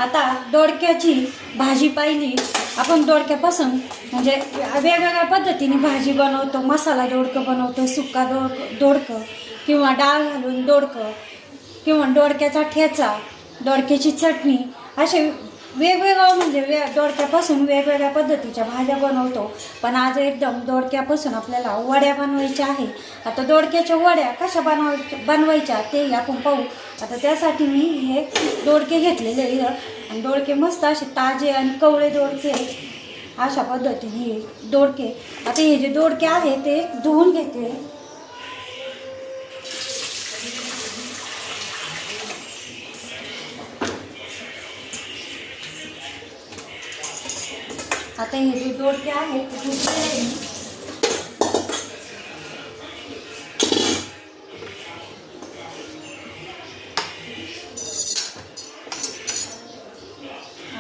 आता दोडक्याची भाजी पाहिली आपण. दोडक्यापासून म्हणजे वेगवेगळ्या पद्धतीने भाजी बनवतो. मसाला दोडकं बनवतो, सुक्का दोडकं किंवा डाळ घालून दोडकं किंवा दोडक्याचा ठेचा, दोडक्याची चटणी, असे वेगवेगळं म्हणजे दोडक्यापासून वेगवेगळ्या पद्धतीच्या भाज्या बनवतो. पण आज एकदम दोडक्यापासून आपल्याला वड्या बनवायच्या आहे. आता दोडक्याच्या वड्या कशा बनवायच्या ते आपण पाहू. आता त्यासाठी मी हे दोडके घेतलेले आहे आणि दोडके मस्त असे ताजे आणि कवळे दोडके अशा पद्धतीने दोडके. आता हे जे दोडके आहे ते धुवून घेते. आता हे जे दोडके आहेत ते धुतलेले आहे.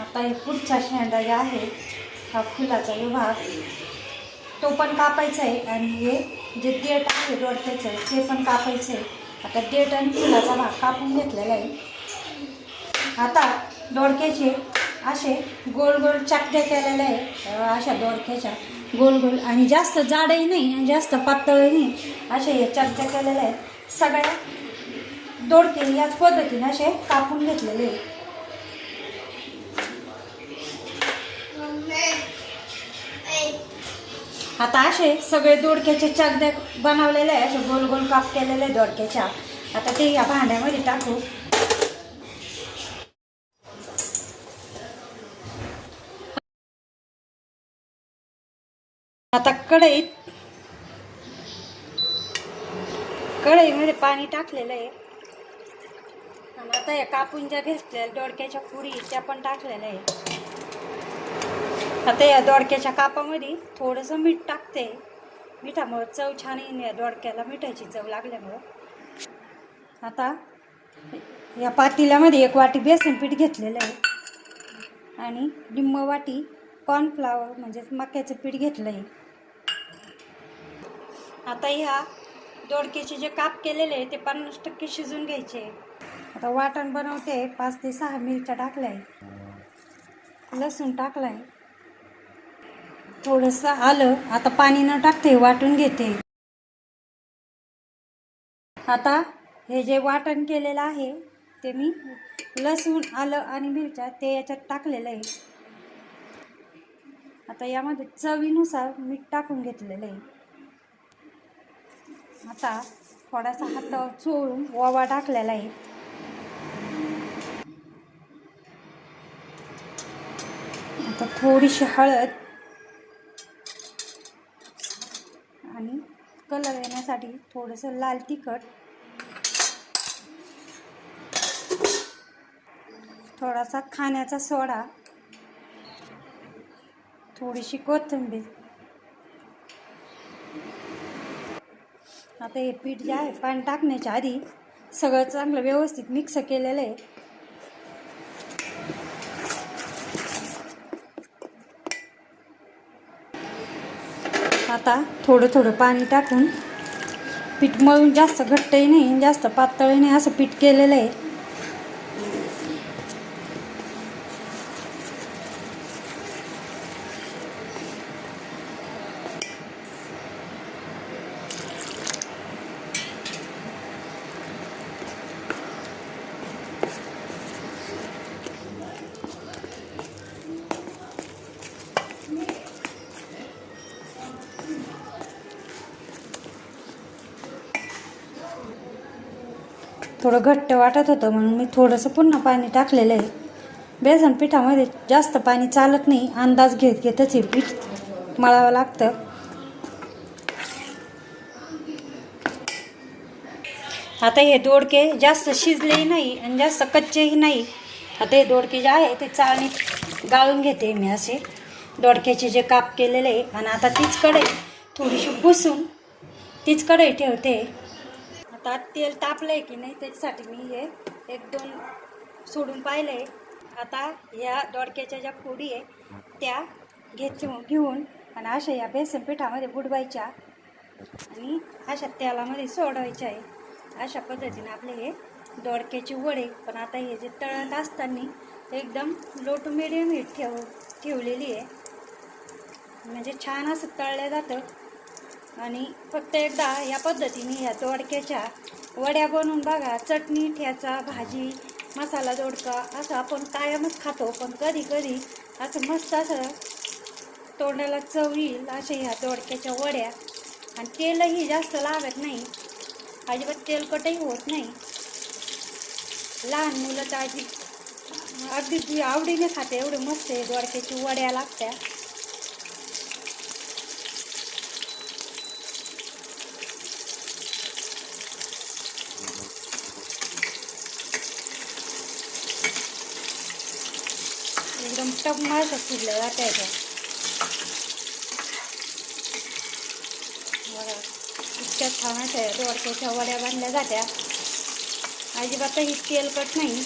आता हे पुढचा शेंडा जे आहे हा फुलाचा विभाग तो पण कापायचा आहे आणि हे जे देठ आहे दोडक्याचं ते पण कापायचं आहे. आता देठ आणि फुलाचा भाग कापून घेतलेला आहे. आता दोडक्याचे असे गोल गोल चकड्या केलेल्या आहे. अशा दोडक्याच्या गोल गोल आणि जास्त जाडही नाही आणि जास्त पातळही नाही असे हे चकड्या केलेल्या आहेत. सगळ्या दोडके याच पद्धतीने असे कापून घेतलेले आहे. आता असे सगळे दोडक्याचे चकड्या बनवलेले आहे. असे गोल गोल काप केलेले दोडक्याच्या. आता ते या भांड्यामध्ये टाकू. आता कढईमध्ये पाणी टाकलेलं आहे आणि आता या कापून ज्या घेतलेल्या दोडक्याच्या पुरी त्या पण टाकलेल्या आहे. आता या दोडक्याच्या कापामध्ये थोडंसं मीठ टाकते. मिठामुळं चव छान येईल. या दोडक्याला मिठाची चव लागल्यामुळं. आता या पातेल्यामध्ये 1 वाटी बेसन पीठ घेतलेलं आहे आणि निम्म वाटी कॉर्नफ्लॉवर म्हणजेच मक्याचं पीठ घेतलं आहे. आता ह्या दोडक्याचे जे काप केलेले आहे ते 50% शिजून घ्यायचे. आता वाटण बनवते. 5 ते 6 मिरच्या टाकल्या आहे, लसूण टाकला आहे, थोडंसं आलं. आता पाणी न टाकते वाटून घेते. आता हे जे वाटण केलेलं आहे ते मी लसूण, आलं आणि मिरच्या ते याच्यात टाकलेलं आहे. आता यामध्ये चवीनुसार मीठ टाकून घेतलेलं आहे. आता थोडासा हातावर चोळून ओवा टाकलेला आहे. आता थोडीशी हळद आणि कलर येण्यासाठी थोडंसं लाल तिखट, थोडासा खाण्याचा सोडा, थोडीशी कोथिंबीर. आता हे पीठ जे आहे पाणी टाकण्याच्या आधी सगळं चांगलं व्यवस्थित मिक्स केलेलं आहे. आता थोडं थोडं पाणी टाकून पीठ मळून जास्त घट्टही नाही जास्त पातळही नाही असं पीठ केलेलं आहे. थोडं घट्ट वाटत होतं म्हणून मी थोडंसं पुन्हा पाणी टाकलेलं आहे. बेसन पिठामध्ये जास्त पाणी चालत नाही. अंदाज घेतच हे पीठ मळावं लागतं. आता हे दोडके जास्त शिजलेही नाही आणि जास्त कच्चेही नाही. आता हे दोडके जे आहे ते चाळणीत गाळून घेते मी असे दोडक्याचे जे काप केलेले आहे. आणि आता तीच कढई थोडीशी पुसून तीच कढई ठेवते. आता तेल तापलं आहे की नाही त्याच्यासाठी मी हे 1-2 सोडून पाहिलं आहे. आता या दोडक्याच्या ज्या फोडी आहे त्या घेऊन आणि अशा या बेसन पिठामध्ये बुडवायच्या आणि अशा तेलामध्ये सोडवायच्या आहे. अशा पद्धतीने आपले हे दोडक्याचे वडे. पण आता हे जे तळत असताना एकदम लो टू मिडियम हीट ठेवलेली आहे, म्हणजे छान असं तळलं जातं. आणि फक्त एकदा या पद्धतीने या दोडक्याच्या वड्या बनवून बघा. चटणी, ठेचा, भाजी, मसाला दोडका असं आपण कायमच खातो, पण कधी कधी असं मस्त असं तोंडाला चव येईल अशा ह्या दोडक्याच्या वड्या. आणि तेलही जास्त लागत नाही, अजिबात तेलकटही होत नाही. लहान मुलं तर अगदी आवडीने खाते, एवढे मस्त आहे दोडक्याची वड्या लागत्या. एकदम टमाट फुटलं जातं आहे बघा. इतक्या छान अशा दोडक्याच्या वड्या बांधल्या जात्या, अजिबातही तेलकट नाही.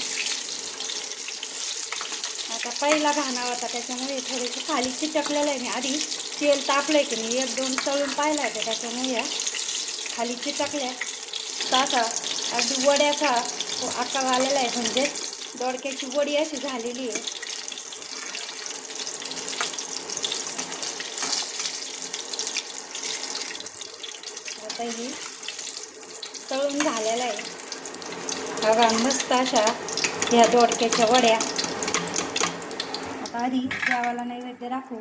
आता पहिला घाणा होता त्याच्यामुळे थोडीशी खाली चिटकलेलं आहे. मी आधी तेल तापलं आहे की नाही, 1-2 तळून पाहिलं आहे, त्याच्यामुळे या खाली चिटकल्या. तसा अगदी वड्याचा आकार आलेला आहे, म्हणजे दोडक्याची वडी अशी झालेली आहे. आता ही तळून झालेला आहे बघा, मस्त अशा ह्या दोडक्याच्या वड्या. आता आधी देवाला नैवेद्य राखू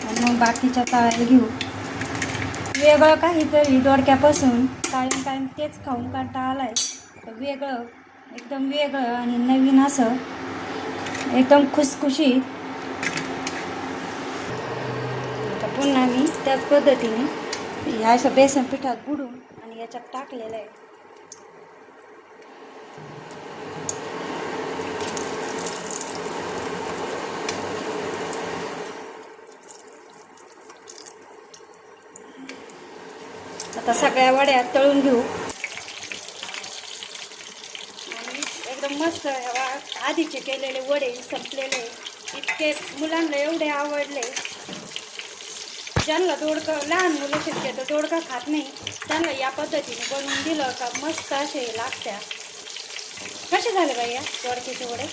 आणि मग बाकीच्या तळायला घेऊ. वेगळं काहीतरी दोडक्यापासून कायम तेच खाऊन कंटाळा आला आहे, तर वेगळं, एकदम वेगळं आणि नवीन असं एकदम खुसखुशीत. आता पुन्हा मी त्याच पद्धतीने ह्या असं बेसन पिठात बुडून आणि याच्यात टाकलेलं आहे. आता सगळ्या वड्या तळून घेऊ आणि एकदम मस्त. आधीचे केलेले वडे संपलेले, इतके मुलांना एवढे आवडले. ज्यांना दोडका, लहान मुलं शक्यतो दोडका खात नाही, त्यांना या पद्धतीने बनवून दिलं का मस्त असे लागत्या. कसे झाले बाई या दोडक्याचे वडे?